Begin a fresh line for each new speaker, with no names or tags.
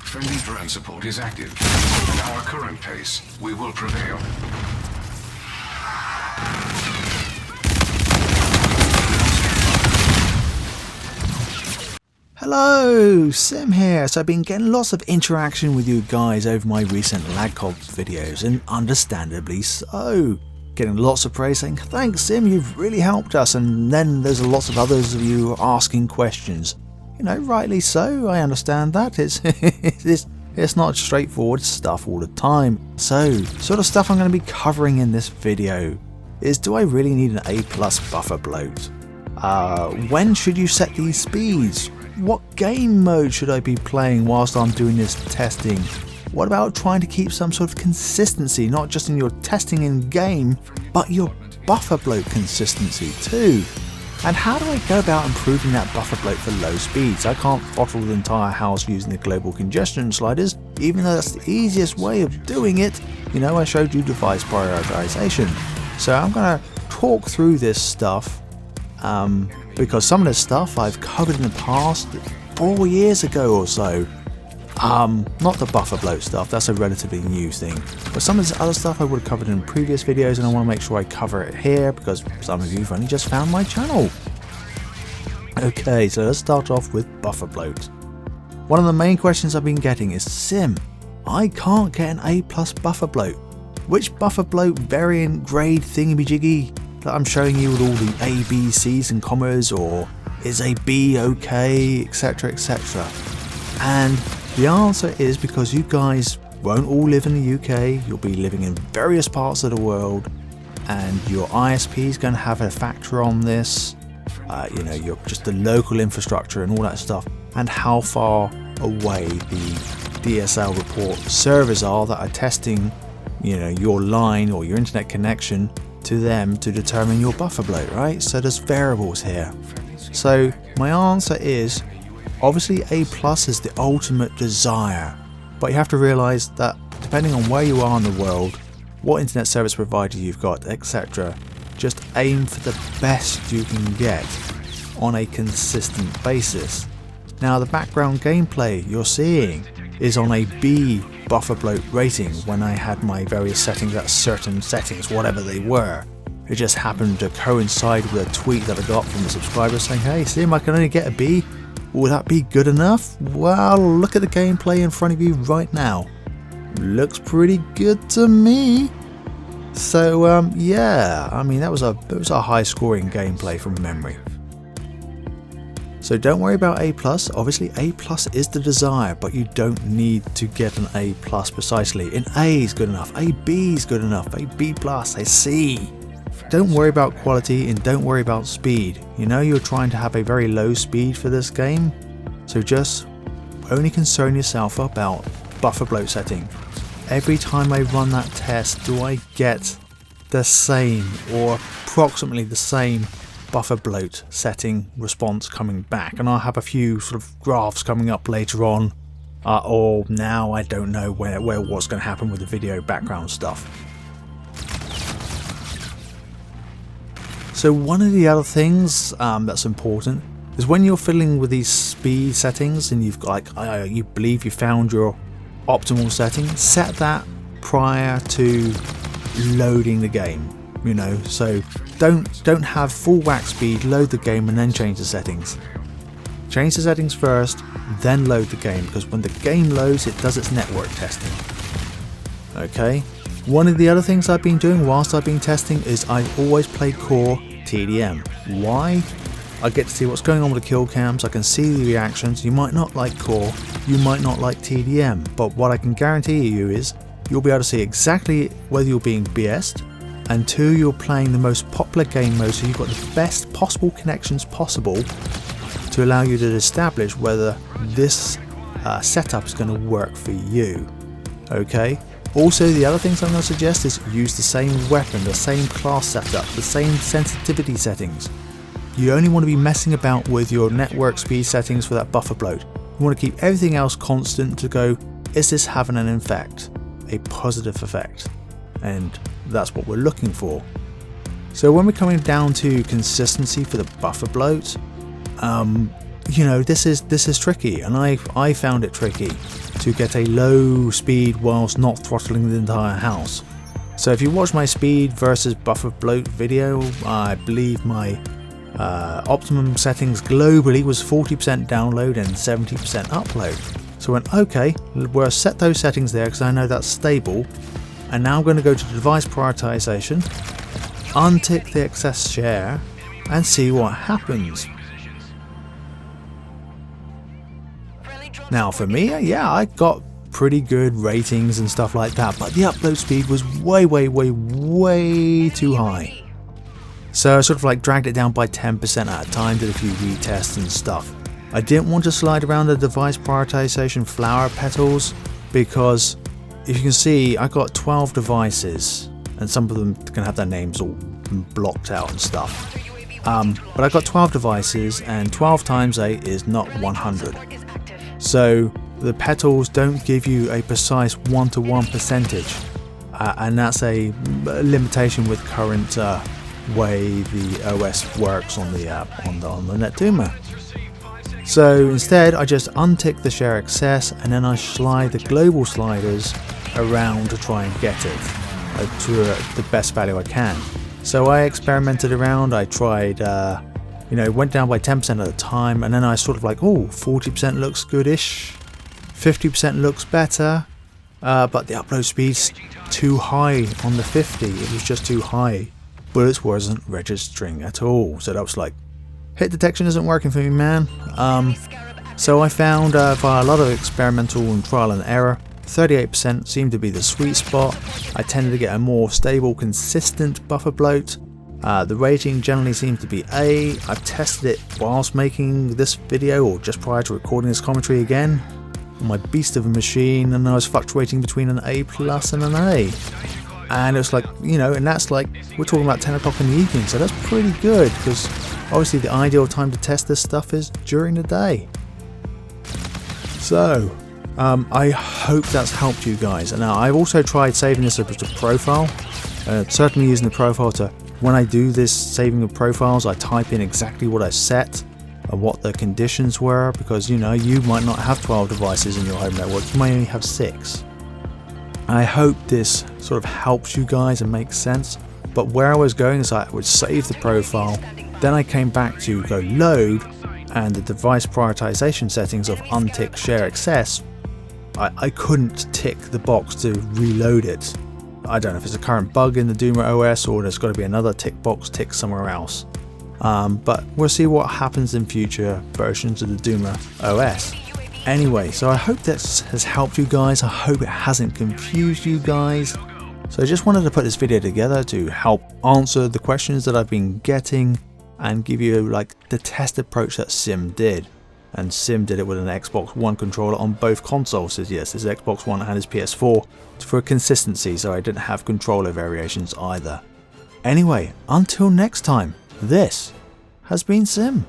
Friendly drone support is active. At our current pace, we will prevail.
Hello, Sim here. So I've been getting lots of interaction with you guys over my recent LagCod videos, and understandably so. Getting lots of praise saying, thanks Sim, you've really helped us, and then there's lots of others of you asking questions. You know, rightly so, I understand that. It's not straightforward stuff all the time. So, sort of stuff I'm going to be covering in this video is, do I really need an A+ buffer bloat? When should you set these speeds? What game mode should I be playing whilst I'm doing this testing? What about trying to keep some sort of consistency, not just in your testing in game, but your buffer bloat consistency too? And how do I go about improving that buffer bloat for low speeds? I can't throttle the entire house using the global congestion sliders, even though that's the easiest way of doing it. You know, I showed you device prioritization. So I'm going to talk through this stuff, because some of this stuff I've covered in the past, 4 years ago or so. Not the buffer bloat stuff, that's a relatively new thing, but some of this other stuff I would have covered in previous videos, and I want to make sure I cover it here because some of you have only just found my channel. Okay, so let's start off with buffer bloat. One of the main questions I've been getting is, Sim, I can't get an A+ buffer bloat. Which buffer bloat variant grade thingy-majiggy that I'm showing you with all the A, B, C's and commas, or is a B okay, etc, etc. And the answer is because you guys won't all live in the UK, you'll be living in various parts of the world, and your ISP is going to have a factor on this, you know, your just the local infrastructure and all that stuff, and how far away the DSL report servers are that are testing, you know, your line or your internet connection to them to determine your buffer bloat, right? So there's variables here. So my answer is, obviously A+ is the ultimate desire, but you have to realize that depending on where you are in the world, what internet service provider you've got, etc, just aim for the best you can get on a consistent basis. Now the background gameplay you're seeing is on a B buffer bloat rating when I had my various settings at certain settings, whatever they were. It just happened to coincide with a tweet that I got from a subscriber saying, hey Sim, I can only get a B. Will that be good enough? Well, look at the gameplay in front of you right now. Looks pretty good to me. So yeah, I mean that was a high scoring gameplay from memory. So don't worry about A+. Obviously A+ is the desire, but you don't need to get an A+ precisely. An A is good enough, a B is good enough, a B+, a C. Don't worry about quality and don't worry about speed. You know you're trying to have a very low speed for this game, so just only concern yourself about buffer bloat setting. Every time I run that test, do I get the same or approximately the same buffer bloat setting response coming back? And I'll have a few sort of graphs coming up later on, or now I don't know where what's going to happen with the video background stuff. So one of the other things that's important is when you're fiddling with these speed settings and you've got like you believe you found your optimal setting, set that prior to loading the game. You know, so don't have full whack speed, load the game and then change the settings. Change the settings first, then load the game, because when the game loads it does its network testing. Okay. One of the other things I've been doing whilst I've been testing is I've always played core TDM. Why? I get to see what's going on with the kill cams, I can see the reactions. You might not like core, you might not like TDM, but what I can guarantee you is you'll be able to see exactly whether you're being BS'd, and 2, you're playing the most popular game mode, so you've got the best possible connections possible to allow you to establish whether this setup is going to work for you. Okay. Also, the other things I'm going to suggest is use the same weapon, the same class setup, the same sensitivity settings. You only want to be messing about with your network speed settings for that buffer bloat. You want to keep everything else constant to go, is this having an effect? A positive effect. And that's what we're looking for. So when we're coming down to consistency for the buffer bloat, you know, this is tricky, and I found it tricky. to get a low speed whilst not throttling the entire house. So if you watch my speed versus buffer bloat video, I believe my optimum settings globally was 40% download and 70% upload. So I went, okay, we'll set those settings there because I know that's stable. And now I'm going to go to device prioritization, untick the excess share and see what happens. Now for me, yeah, I got pretty good ratings and stuff like that, but the upload speed was way too high. So I sort of like dragged it down by 10% at a time, did a few retests and stuff. I didn't want to slide around the device prioritization flower petals because if you can see, I got 12 devices and some of them can have their names all blocked out and stuff. But I got 12 devices and 12 times 8 is not 100. So the petals don't give you a precise 1-to-1 percentage, and that's a limitation with current way the OS works on the NetDoomer. So instead I just untick the share excess and then I slide the global sliders around to try and get it to the best value I can. So I experimented around, I tried went down by 10% at a time, and then I sort of like, oh, 40% looks goodish, 50% looks better, but the upload speed's too high on the 50, it was just too high. Bullets wasn't registering at all, so that was like, hit detection isn't working for me, man. So I found via a lot of experimental and trial and error, 38% seemed to be the sweet spot. I tended to get a more stable, consistent buffer bloat. The rating generally seems to be A. I've tested it whilst making this video or just prior to recording this commentary again on my beast of a machine, and I was fluctuating between an A+ and an A. And it's like, and that's like, we're talking about 10 o'clock in the evening, so that's pretty good because obviously the ideal time to test this stuff is during the day. So I hope that's helped you guys. And now I've also tried saving this as a profile, certainly using the profile to, when I do this saving of profiles, I type in exactly what I set and what the conditions were, because you might not have 12 devices in your home network, you might only have 6. I hope this sort of helps you guys and makes sense. But where I was going is I would save the profile, then I came back to go load, and the device prioritization settings of untick share excess, I couldn't tick the box to reload it. I don't know if it's a current bug in the Doomer OS or there's got to be another tick box tick somewhere else. But we'll see what happens in future versions of the Doomer OS. Anyway, so I hope this has helped you guys. I hope it hasn't confused you guys. So I just wanted to put this video together to help answer the questions that I've been getting and give you like the test approach that Sim did. And Sim did it with an Xbox One controller on both consoles. So yes, his Xbox One and his PS4 for consistency, so I didn't have controller variations either. Anyway, until next time, this has been Sim.